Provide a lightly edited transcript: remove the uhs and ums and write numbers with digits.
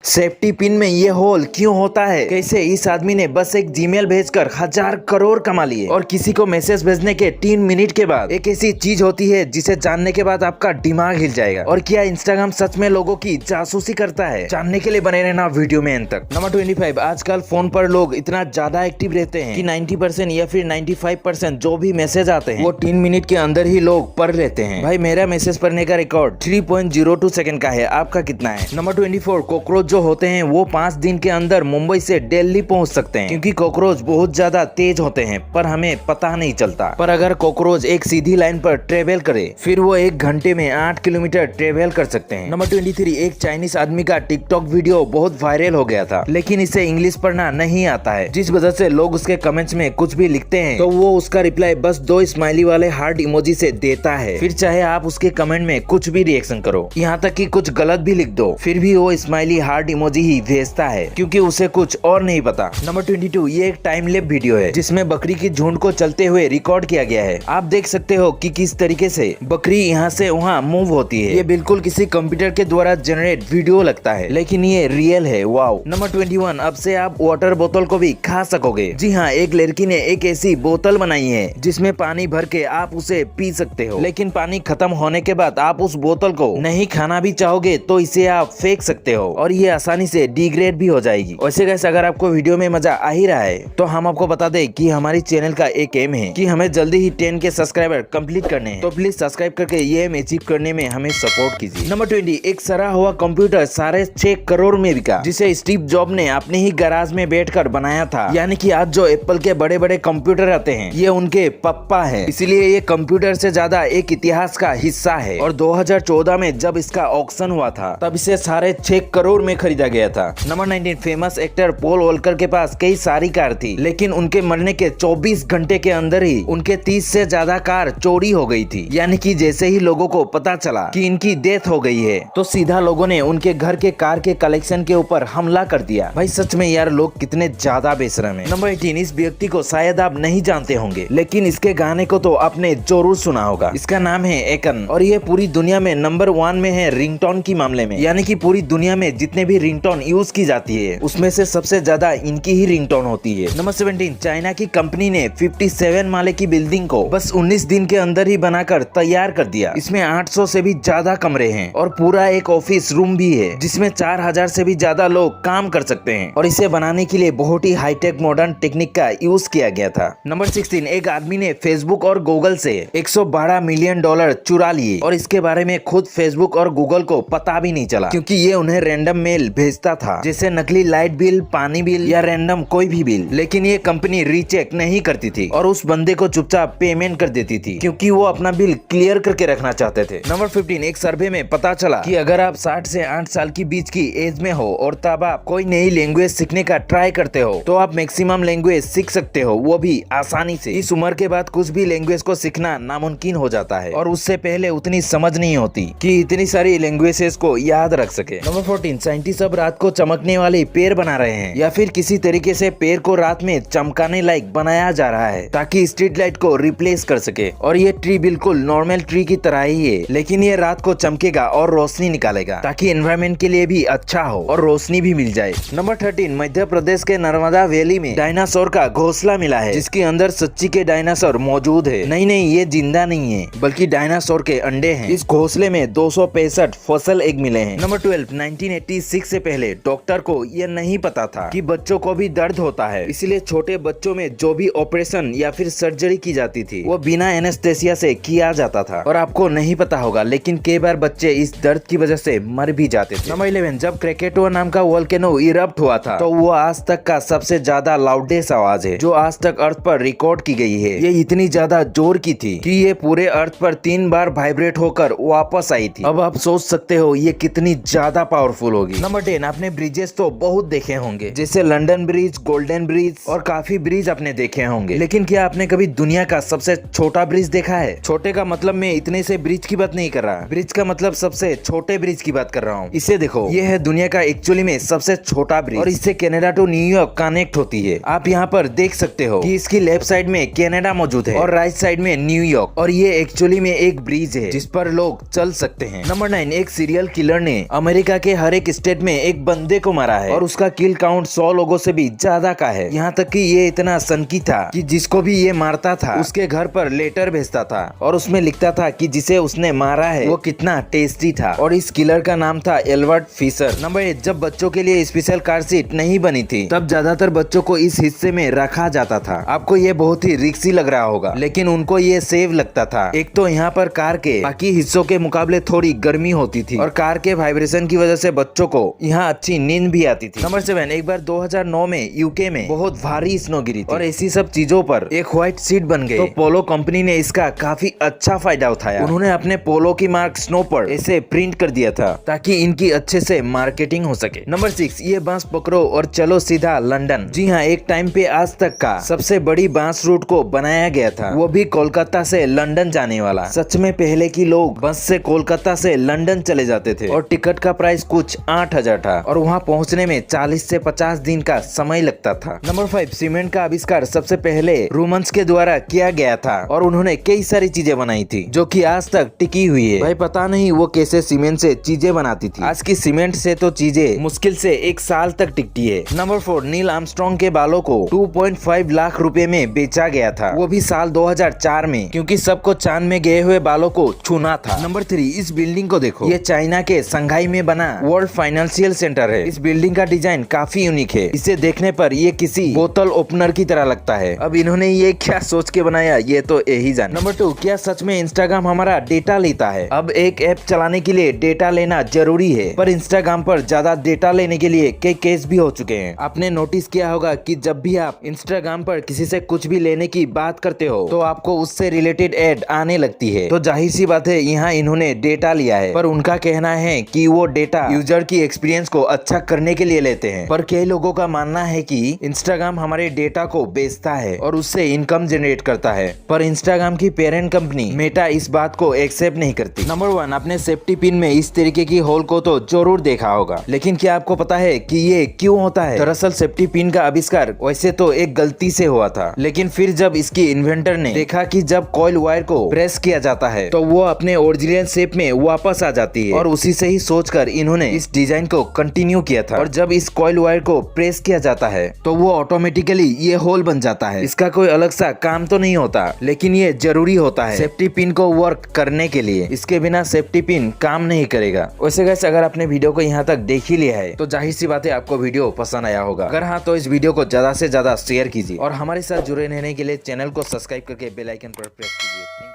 Safety pin में ये whole क्यों होता है? कैसे इस आदमी ने बस एक जीमेल भेजकर 1000 करोड़ कमा लिए? और किसी को मैसेज भेजने के 3 मिनट के बाद एक ऐसी चीज होती है जिसे जानने के बाद आपका दिमाग हिल जाएगा। और क्या इंस्टाग्राम सच में लोगों की जासूसी करता है? जानने के लिए बने रहना वीडियो में अंत तक। नंबर 25, आजकल फोन पर लोग इतना ज्यादा एक्टिव रहते हैं कि 90% या फिर 95% जो भी मैसेज आते हैं वो 3 मिनट के अंदर ही लोग पढ़ लेते हैं। भाई मेरा मैसेज पढ़ने का रिकॉर्ड 3.02 सेकंड का है, आपका कितना है? नंबर 24, कॉकरोच जो होते हैं वो 5 दिन के अंदर मुंबई से दिल्ली पहुंच सकते हैं, क्योंकि कॉकरोच बहुत ज्यादा तेज होते हैं पर हमें पता नहीं चलता। पर अगर कॉकरोच एक सीधी लाइन पर ट्रेवल करे फिर वो 1 घंटे में 8 किलोमीटर ट्रेवल कर सकते हैं। नंबर 23, एक चाइनीज आदमी का टिकटॉक वीडियो बहुत वायरल हो गया था, लेकिन इसे इंग्लिश पढ़ना नहीं आता है, जिस वजह से लोग उसके कमेंट्स में कुछ भी लिखते हैं तो वो उसका रिप्लाई बस 2 स्माइली वाले हार्ट इमोजी से देता है। फिर चाहे आप उसके कमेंट में कुछ भी रिएक्शन करो, यहाँ तक कि कुछ गलत भी लिख दो, फिर भी वो स्माइली हार्ट इमोजी ही भेजता है, क्योंकि उसे कुछ और नहीं पता। नंबर 22, ये एक टाइम लैप्स वीडियो है जिसमें बकरी की झुंड को चलते हुए रिकॉर्ड किया गया है। आप देख सकते हो कि किस तरीके से बकरी यहाँ से वहाँ मूव होती है। ये बिल्कुल किसी कंप्यूटर के द्वारा जनरेट वीडियो लगता है, लेकिन ये रियल है। वाओ। नंबर 21, अब से आप वाटर बोतल को भी खा सकोगे। जी हाँ, एक लड़की ने एक ऐसी बोतल बनाई है जिसमें पानी भर के आप उसे पी सकते हो, लेकिन पानी खत्म होने के बाद आप उस बोतल को नहीं खाना भी चाहोगे तो इसे आप फेंक सकते हो और ये आसानी से डिग्रेड भी हो जाएगी। वैसे गाइस, अगर आपको वीडियो में मजा आ ही रहा है तो हम आपको बता दें कि हमारी चैनल का एक एम है कि हमें जल्दी ही 10 के सब्सक्राइबर कंप्लीट करने हैं, तो प्लीज सब्सक्राइब करके ये एम अचीव करने में हमें सपोर्ट कीजिए। नंबर 20, एक सरा हुआ कंप्यूटर 6.5 करोड़ में बिका, जिसे स्टीव जॉब ने अपने ही गैराज में बैठकर बनाया था। यानी कि आज जो एप्पल के बड़े बड़े कंप्यूटर आते हैं ये उनके पप्पा है, इसलिए ये कंप्यूटर से ज्यादा एक इतिहास का हिस्सा है। और 2014 में जब इसका ऑक्शन हुआ था तब इसे 6.5 करोड़ में खरीदा गया था। Number 19, famous actor Paul walker के पास कई सारी कार थी, लेकिन उनके मरने के 24 घंटे के अंदर ही उनके 30 से ज्यादा कार चोरी हो गई थी। यानी कि जैसे ही लोगों को पता चला कि इनकी डेथ हो गई है तो सीधा लोगों ने उनके घर के कार के कलेक्शन के ऊपर हमला कर दिया। भाई सच में यार, लोग कितने ज्यादा बेशरम है। नंबर 18, इस व्यक्ति को शायद आप नहीं जानते होंगे, लेकिन इसके गाने को तो आपने जरूर सुना होगा। इसका नाम है एकन और ये पूरी दुनिया में नंबर 1 में है रिंगटोन की मामले में। यानी कि पूरी दुनिया में जितने भी रिंगटोन यूज की जाती है उसमें से सबसे ज्यादा इनकी ही रिंगटोन होती है। नंबर 17, चाइना की कंपनी ने 57 माले की बिल्डिंग को बस 19 दिन के अंदर ही बनाकर तैयार कर दिया। इसमें 800 से भी ज्यादा कमरे हैं और पूरा एक ऑफिस रूम भी है जिसमें 4000 से भी ज्यादा लोग काम कर सकते हैं। और इसे बनाने के लिए बहुत ही हाईटेक मॉडर्न टेक्निक का यूज किया गया था। नंबर 16, एक आदमी ने फेसबुक और गूगल से $112 मिलियन चुरा लिए और इसके बारे में खुद फेसबुक और गूगल को पता भी नहीं चला, क्योंकि ये उन्हें रैंडम मेल भेजता था, जैसे नकली लाइट बिल, पानी बिल या रैंडम कोई भी बिल। लेकिन ये कंपनी रीचेक नहीं करती थी और उस बंदे को चुपचाप पेमेंट कर देती थी, क्योंकि वो अपना बिल क्लियर करके रखना चाहते थे। नंबर 15, एक सर्वे में पता चला कि अगर आप 60 से 8 साल की बीच की एज में हो और तब आप कोई नई लैंग्वेज सीखने का ट्राई करते हो तो आप मैक्सिमम लैंग्वेज सीख सकते हो, वो भी आसानी से। इस उम्र के बाद कुछ भी लैंग्वेज को सीखना नामुमकिन हो जाता है और उससे पहले उतनी समझ नहीं होती कि इतनी सारी लैंग्वेजेस को याद रख सके। नंबर 14, साइंटिस्ट अब रात को चमकने वाले पेड़ बना रहे हैं या फिर किसी तरीके से पेड़ को रात में चमकाने लायक बनाया जा रहा है ताकि स्ट्रीट लाइट को रिप्लेस कर सके। और ये ट्री बिल्कुल नॉर्मल ट्री की तरह ही है, लेकिन ये रात को चमकेगा और रोशनी निकालेगा ताकि एनवायरमेंट के लिए भी अच्छा हो और रोशनी भी मिल जाए। नंबर 13, मध्य प्रदेश के नर्मदा वैली में डायनासोर का घोंसला मिला है, जिसके अंदर सच्ची के डायनासोर मौजूद है। नहीं, ये जिंदा नहीं है बल्कि डायनासोर के अंडे हैं। इस घोंसले में 265 फॉसिल एग मिले हैं। नंबर 12, 1986 से पहले डॉक्टर को यह नहीं पता था कि बच्चों को भी दर्द होता है, इसलिए छोटे बच्चों में जो भी ऑपरेशन या फिर सर्जरी की जाती थी वो बिना एनेस्थेसिया से किया जाता था। और आपको नहीं पता होगा, लेकिन कई बार बच्चे इस दर्द की वजह से मर भी जाते थे। नंबर 11, जब क्रेकेटोआ नाम का वोल्केनो इरप्ट हुआ था तो वो आज तक का सबसे ज्यादा लाउडेस्ट आवाज है जो आज तक अर्थ पर रिकॉर्ड की गई है। ये इतनी ज्यादा जोर की थी कि ये पूरे अर्थ पर 3 बार वाइब्रेट होकर वापस आई थी। अब आप सोच सकते हो ये कितनी ज्यादा पावरफुल होगी। नंबर 10, आपने ब्रिजेस तो बहुत देखे होंगे, जैसे लंदन ब्रिज, गोल्डन ब्रिज और काफी ब्रिज आपने देखे होंगे, लेकिन क्या आपने कभी दुनिया का सबसे छोटा ब्रिज देखा है? छोटे का मतलब मैं इतने से ब्रिज की बात नहीं कर रहा, ब्रिज का मतलब सबसे छोटे ब्रिज की बात कर रहा हूँ। इसे देखो, ये है दुनिया का एक्चुअली में सबसे छोटा ब्रिज और इससे कनाडा टू न्यूयॉर्क कनेक्ट होती है। आप यहाँ पर देख सकते हो कि इसकी लेफ्ट साइड में कनाडा मौजूद है और राइट साइड में न्यूयॉर्क, और ये एक्चुअली में एक ब्रिज है जिस पर लोग चल सकते हैं। नंबर 9, एक सीरियल किलर ने अमेरिका के हर एक स्टेट मिनट में एक बंदे को मारा है और उसका किल काउंट 100 लोगों से भी ज्यादा का है। यहाँ तक कि ये इतना सनकी था कि जिसको भी ये मारता था उसके घर पर लेटर भेजता था और उसमें लिखता था कि जिसे उसने मारा है वो कितना टेस्टी था। और इस किलर का नाम था एल्बर्ट फिशर। नंबर 8, जब बच्चों के लिए स्पेशल कार सीट नहीं बनी थी तब ज्यादातर बच्चों को इस हिस्से में रखा जाता था। आपको ये बहुत ही रिस्की लग रहा होगा लेकिन उनको ये सेफ लगता था। एक तो यहाँ पर कार के बाकी हिस्सों के मुकाबले थोड़ी गर्मी होती थी और कार के वाइब्रेशन की वजह से बच्चों को यहाँ अच्छी नींद भी आती थी। नंबर 7, एक बार 2009 में यूके में बहुत भारी स्नो गिरी थी और ऐसी सब चीजों पर एक व्हाइट सीट बन गई। तो पोलो कंपनी ने इसका काफी अच्छा फायदा उठाया। उन्होंने अपने पोलो की मार्क स्नो पर ऐसे प्रिंट कर दिया था ताकि इनकी अच्छे से मार्केटिंग हो सके। नंबर 6, ये बांस पकड़ो और चलो सीधा लंदन। जी हाँ, एक टाइम पे आज तक का सबसे बड़ी बांस रूट को बनाया गया था, वो भी कोलकाता से लंदन जाने वाला। सच में पहले की लोग बस से कोलकाता से लंदन चले जाते थे और टिकट का प्राइस कुछ 8,000 था और वहाँ पहुँचने में 40 से 50 दिन का समय लगता था। नंबर 5, सीमेंट का आविष्कार सबसे पहले रोमन्स के द्वारा किया गया था और उन्होंने कई सारी चीजें बनाई थी जो कि आज तक टिकी हुई है। भाई पता नहीं वो कैसे सीमेंट से चीजें बनाती थी। आज की सीमेंट से तो चीजें मुश्किल से 1 साल तक टिकती है। नंबर 4, नील आर्मस्ट्रॉन्ग के बालों को 2.5 लाख रुपए में बेचा गया था, वो भी साल 2004 में, क्योंकि सबको चांद में गए हुए बालों को छूना था। नंबर 3, इस बिल्डिंग को देखो, ये चाइना के संघाई में बना वर्ल्ड फाइनेंशियल सेंटर है। इस बिल्डिंग का डिजाइन काफी यूनिक है। इसे देखने पर ये किसी बोतल ओपनर की तरह लगता है। अब इन्होंने ये क्या सोच के बनाया ये तो यही जाने। नंबर 2, क्या सच में इंस्टाग्राम हमारा डेटा लेता है? अब एक ऐप चलाने के लिए डेटा लेना जरूरी है, पर इंस्टाग्राम पर ज्यादा डेटा लेने के लिए कई केस भी हो चुके हैं। आपने नोटिस किया होगा कि जब भी आप इंस्टाग्राम पर किसी से कुछ भी लेने की बात करते हो तो आपको उससे रिलेटेड एड आने लगती है। तो जाहिर सी बात है यहाँ इन्होंने डेटा लिया है, पर उनका कहना है कि वो डेटा यूजर की एक्सपीरियंस को अच्छा करने के लिए लेते हैं। पर कई लोगों का मानना है कि इंस्टाग्राम हमारे डेटा को बेचता है और उससे इनकम जनरेट करता है, पर इंस्टाग्राम की पेरेंट कंपनी मेटा इस बात को एक्सेप्ट नहीं करती। नंबर 1, अपने सेफ्टी पिन में इस तरीके की होल को तो जरूर देखा होगा, लेकिन क्या आपको पता है कि ये क्यों होता है? दरअसल सेफ्टी पिन का आविष्कार वैसे तो एक गलती से हुआ था, लेकिन फिर जब इसकी इन्वेंटर ने देखा कि जब कॉइल वायर को प्रेस किया जाता है तो वो अपने ओरिजिनल शेप में वापस आ जाती है, और उसी से ही सोचकर इन्होंने इस डिजाइन को कंटिन्यू किया था। और जब इस कॉइल वायर को प्रेस किया जाता है तो वो ऑटोमेटिकली ये होल बन जाता है। इसका कोई अलग सा काम तो नहीं होता, लेकिन ये जरूरी होता है सेफ्टी पिन को वर्क करने के लिए। इसके बिना सेफ्टी पिन काम नहीं करेगा। वैसे गाइस, अगर आपने वीडियो को यहाँ तक देख ही लिया है तो जाहिर सी बात है आपको वीडियो पसंद आया होगा। अगर हाँ तो इस वीडियो को ज्यादा से ज्यादा शेयर कीजिए और हमारे साथ जुड़े रहने के लिए चैनल को सब्सक्राइब करके बेल आइकन पर प्रेस कीजिए।